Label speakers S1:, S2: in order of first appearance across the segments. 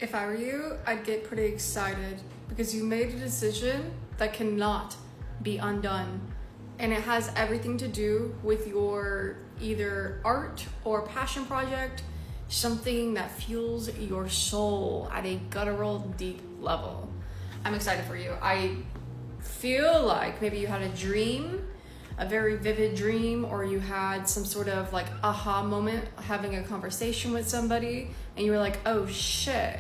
S1: If I were you, I'd get pretty excited because you made a decision that cannot be undone. And it has everything to do with your either art or passion project, something that fuels your soul at a guttural, deep level. I'm excited for you. I feel like maybe you had a dream, a very vivid dream, or you had some sort of like aha moment having a conversation with somebody and you were like, oh shit,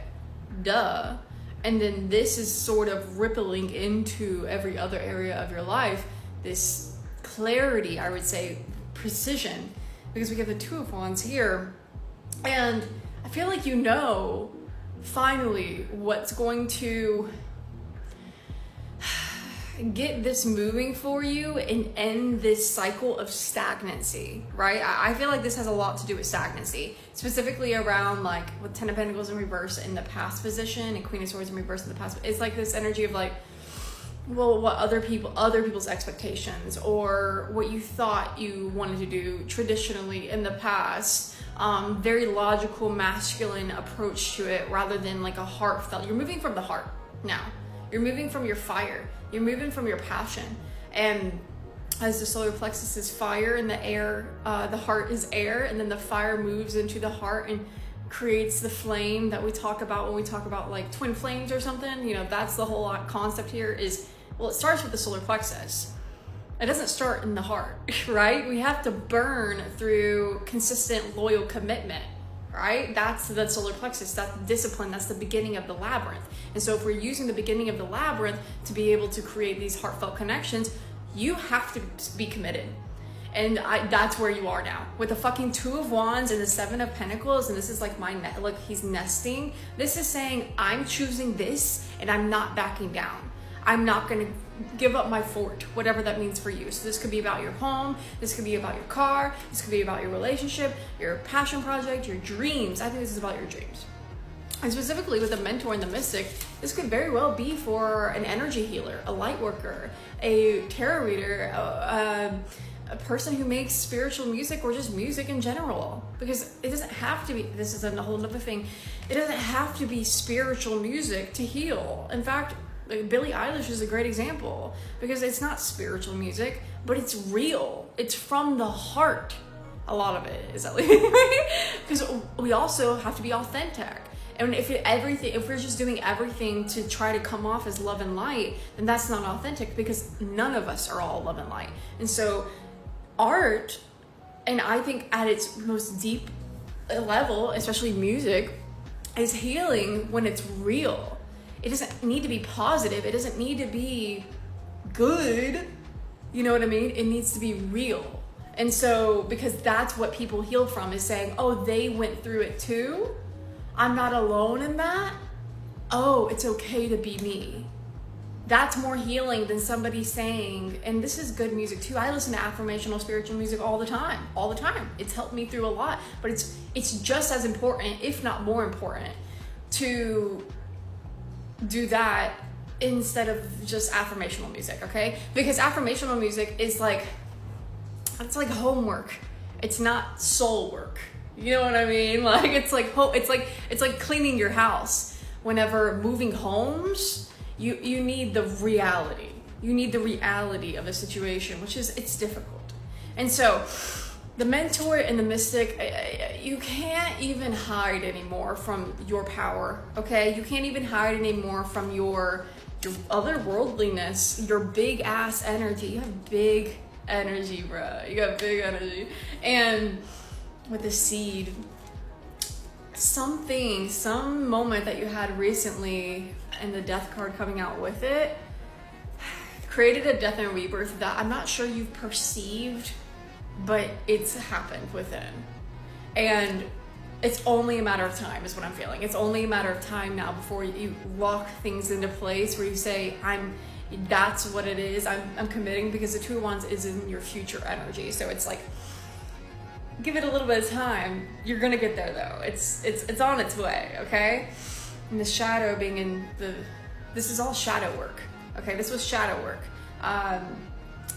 S1: duh. And then this is sort of rippling into every other area of your life, this clarity, I would say, precision, because we have the Two of Wands here. And I feel like you know finally what's going to get this moving for you and end this cycle of stagnancy, right? I feel like this has a lot to do with stagnancy, specifically around like with Ten of Pentacles in reverse in the past position and Queen of Swords in reverse in the past. It's like this energy of like, well, what other people's expectations or what you thought you wanted to do traditionally in the past. Very logical, masculine approach to it rather than like a heartfelt. You're moving from the heart now. You're moving from your fire. You're moving from your passion. And as the solar plexus is fire and the air, the heart is air, and then the fire moves into the heart and creates the flame that we talk about when we talk about like twin flames or something. You know, that's the whole concept here is, well, it starts with the solar plexus. It doesn't start in the heart, right? We have to burn through consistent, loyal commitment, right? That's the solar plexus, that's the discipline, that's the beginning of the labyrinth. And so if we're using the beginning of the labyrinth to be able to create these heartfelt connections, you have to be committed. And that's where you are now. With the fucking Two of Wands and the Seven of Pentacles, and this is like like he's nesting. This is saying, I'm choosing this and I'm not backing down. I'm not gonna give up my fort, whatever that means for you. So this could be about your home, this could be about your car, this could be about your relationship, your passion project, your dreams. I think this is about your dreams. And specifically with the mentor and the mystic, this could very well be for an energy healer, a light worker, a tarot reader, a person who makes spiritual music or just music in general. Because it doesn't have to be, this is a whole nother thing, it doesn't have to be spiritual music to heal. In fact, like Billie Eilish is a great example because it's not spiritual music, but it's real. It's from the heart. A lot of it is, at least. Because we also have to be authentic. And if we're just doing everything to try to come off as love and light, then that's not authentic because none of us are all love and light. And so art, and I think at its most deep level, especially music, is healing when it's real. It doesn't need to be positive. It doesn't need to be good. You know what I mean? It needs to be real. And so, because that's what people heal from, is saying, oh, they went through it too. I'm not alone in that. Oh, it's okay to be me. That's more healing than somebody saying, and this is good music too. I listen to affirmational spiritual music all the time. It's helped me through a lot, but it's just as important, if not more important, to do that instead of just affirmational music, okay? Because affirmational music is like, it's like homework. It's not soul work. You know what I mean? Like it's like cleaning your house. Whenever moving homes, you need the reality. You need the reality of a situation, which is, it's difficult. And so the mentor and the mystic, you can't even hide anymore from your power, okay? You can't even hide anymore from your otherworldliness, your big ass energy. You have big energy, bro. You got big energy. And with the seed, some moment that you had recently and the death card coming out with it created a death and rebirth that I'm not sure you've perceived, but it's happened within. And it's only a matter of time is what I'm feeling. It's only a matter of time now before you lock things into place where you say, that's what it is. I'm committing, because the Two of Wands is in your future energy. So it's like, give it a little bit of time. You're gonna get there though. It's on its way, okay? And the shadow being in this is all shadow work. Okay, this was shadow work.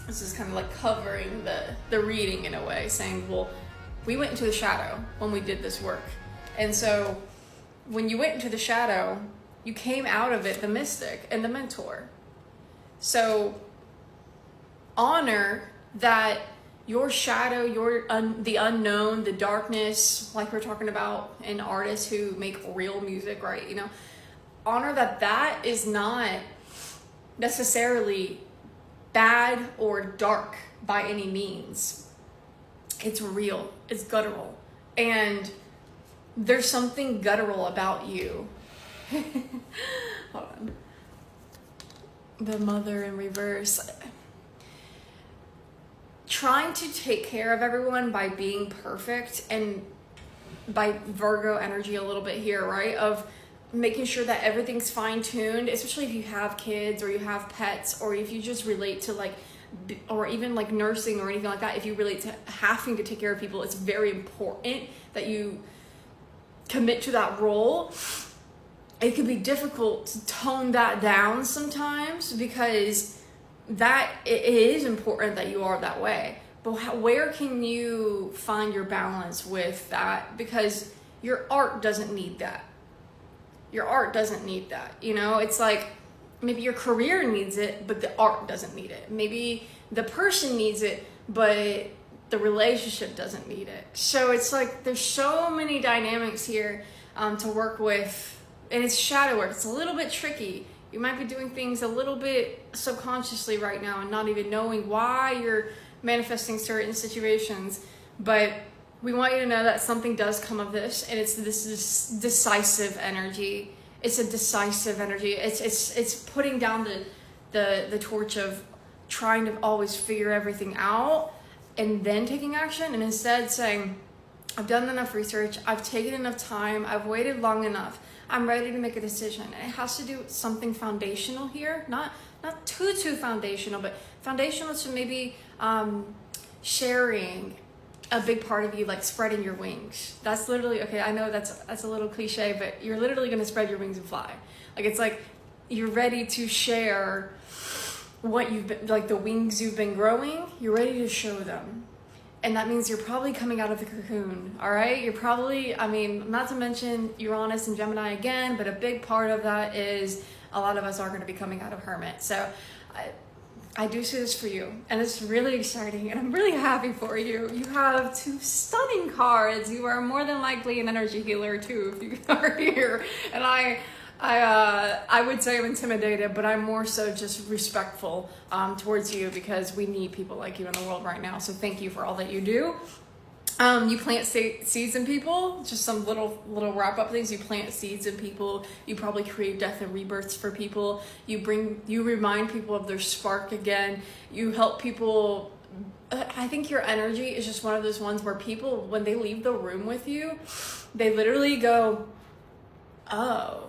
S1: This is kind of like covering the reading in a way, saying, well, we went into the shadow when we did this work. And so when you went into the shadow, you came out of it the mystic and the mentor. So honor that your shadow, the unknown, the darkness, like we're talking about in artists who make real music, right? You know, honor that is not necessarily bad or dark by any means. It's real, it's guttural, and there's something guttural about you. Hold on. The mother in reverse. Trying to take care of everyone by being perfect, and by Virgo energy a little bit here, right? Of making sure that everything's fine-tuned, especially if you have kids or you have pets, or if you just relate to like, or even like nursing or anything like that. If you relate to having to take care of people, it's very important that you commit to that role. It can be difficult to tone that down sometimes, because that it is important that you are that way. But where can you find your balance with that? Because your art doesn't need that. Your art doesn't need that. You know, it's like maybe your career needs it, but the art doesn't need it. Maybe the person needs it, but the relationship doesn't need it. So it's like there's so many dynamics here to work with. And it's shadow work. It's a little bit tricky. You might be doing things a little bit subconsciously right now and not even knowing why you're manifesting certain situations. But we want you to know that something does come of this, and it's this decisive energy. It's a decisive energy. It's putting down the torch of trying to always figure everything out and then taking action, and instead saying, I've done enough research, I've taken enough time, I've waited long enough, I'm ready to make a decision. And it has to do with something foundational here, not too foundational, but foundational to maybe sharing a big part of you, like spreading your wings. That's literally, okay, I know that's a little cliche, but you're literally gonna spread your wings and fly. Like, it's like you're ready to share what you've been, like the wings you've been growing, you're ready to show them. And that means you're probably coming out of the cocoon, all right? You're probably, I mean, not to mention Uranus and Gemini again, but a big part of that is a lot of us are going to be coming out of Hermit. So I do see this for you, and it's really exciting, and I'm really happy for you. You have 2 stunning cards. You are more than likely an energy healer too, if you are here. And I would say I'm intimidated, but I'm more so just respectful towards you, because we need people like you in the world right now. So thank you for all that you do. You plant seeds in people, just some little wrap up things. You plant seeds in people. You probably create death and rebirths for people. You remind people of their spark again. You help people. I think your energy is just one of those ones where people, when they leave the room with you, they literally go, oh,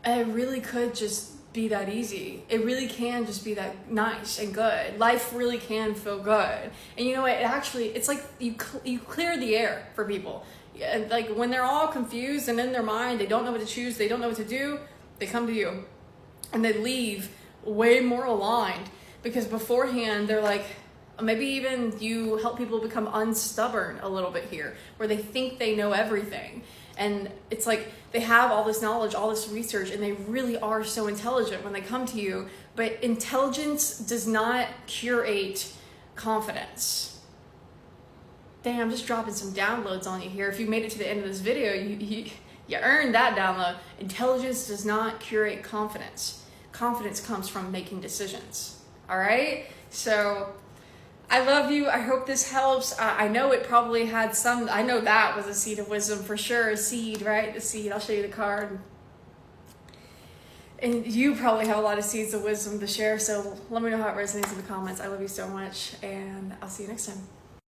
S1: it really could just be that easy. It really can just be that nice and good. Life really can feel good. And you know what? It's like you clear the air for people. Like when they're all confused and in their mind, they don't know what to choose, they don't know what to do, they come to you. And they leave way more aligned, because beforehand they're like, maybe even you help people become unstubborn a little bit here, where they think they know everything. And it's like they have all this knowledge, all this research, and they really are so intelligent when they come to you. But intelligence does not curate confidence. Damn, I'm just dropping some downloads on you here. If you made it to the end of this video, you earned that download. Intelligence does not curate confidence. Confidence comes from making decisions. All right? So I love you. I hope this helps. I know it probably had some, I know that was a seed of wisdom for sure. A seed, right? The seed. I'll show you the card. And you probably have a lot of seeds of wisdom to share. So let me know how it resonates in the comments. I love you so much, and I'll see you next time.